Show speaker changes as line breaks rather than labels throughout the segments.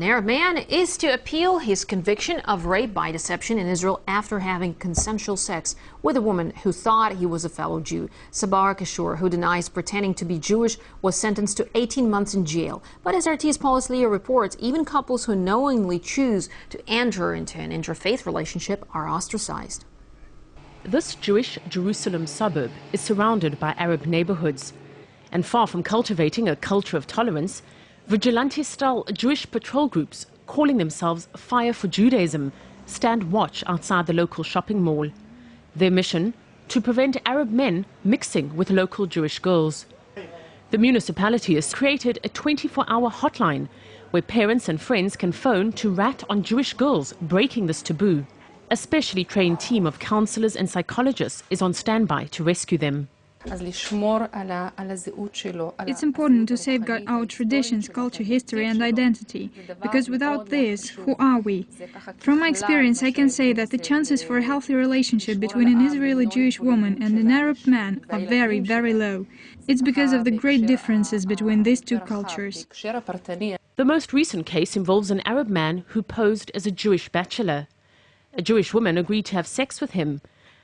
An Arab man is to appeal his conviction of rape by deception in Israel after having consensual sex with a woman who thought he was a fellow Jew. Sabbar Kashur, who denies pretending to be Jewish, was sentenced to 18 months in jail. But as RT's Paula Slier reports, even couples who knowingly choose to enter into an interfaith relationship are ostracized.
This Jewish Jerusalem suburb is surrounded by Arab neighborhoods. And far from cultivating a culture of tolerance, vigilante-style Jewish patrol groups, calling themselves Fire for Judaism, stand watch outside the local shopping mall. Their mission? To prevent Arab men mixing with local Jewish girls. The municipality has created a 24-hour hotline where parents and friends can phone to rat on Jewish girls breaking this taboo. A specially trained team of counselors and psychologists is on standby to rescue them.
It's important to safeguard our traditions, culture, history and identity, because without this, who are we? From my experience, I can say that the chances for a healthy relationship between an Israeli Jewish woman and an Arab man are very, very low. It's because of the great differences between these two cultures.
The most recent case involves an Arab man who posed as a Jewish bachelor. A Jewish woman agreed to have sex with him.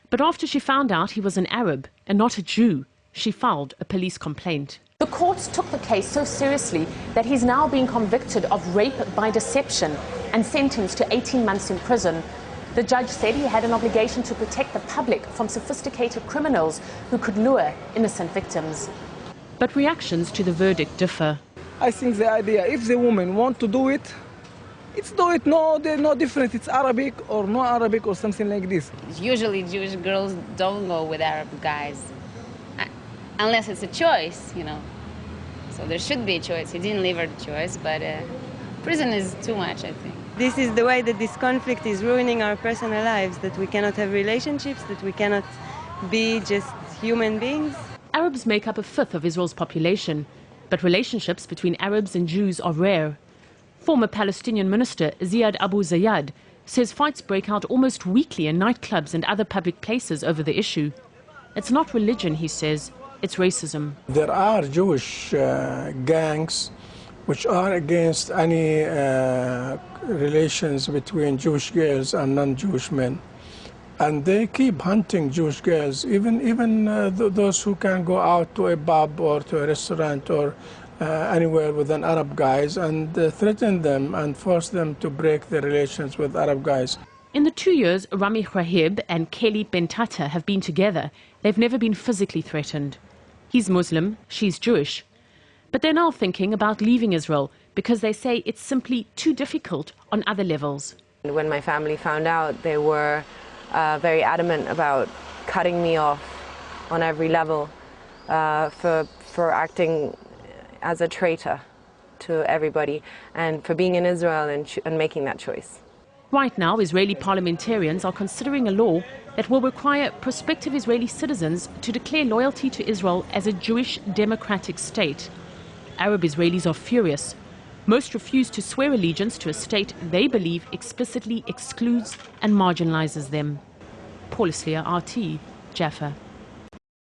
But after she found out he was an Arab and not a Jew, she filed a police complaint. The courts took the case so seriously that he's now being convicted of rape by deception and sentenced to 18 months in prison. The judge said he had an obligation to protect the public from sophisticated criminals who could lure innocent victims. But reactions to the verdict differ.
I think the idea, if the women want to do it, it's do it. No, they're no different. It's Arabic or no Arabic or something like this.
Usually Jewish girls don't go with Arab guys, unless it's a choice, you know. So there should be a choice. He didn't leave her the choice, but prison is too much, I think.
This is the way that this conflict is ruining our personal lives, that we cannot have relationships, that we cannot be just human beings.
Arabs make up a fifth of Israel's population, but relationships between Arabs and Jews are rare. Former Palestinian minister Ziad Abu Zayed says fights break out almost weekly in nightclubs and other public places over the issue. It's not religion, he says, it's racism.
There are Jewish gangs which are against any relations between Jewish girls and non-Jewish men. And they keep hunting Jewish girls, even those who can go out to a pub or to a restaurant or anywhere with an Arab guys, and threaten them and force them to break their relations with Arab guys.
In the 2 years Rami Rahib and Kelly Bentata have been together, they've never been physically threatened. He's Muslim, she's Jewish. But they're now thinking about leaving Israel because they say it's simply too difficult on other levels.
When my family found out, they were very adamant about cutting me off on every level for acting as a traitor to everybody and for being in Israel and making that choice.
Right now, Israeli parliamentarians are considering a law that will require prospective Israeli citizens to declare loyalty to Israel as a Jewish democratic state. Arab Israelis are furious. Most refuse to swear allegiance to a state they believe explicitly excludes and marginalizes them. Paula Slier, RT, Jaffa.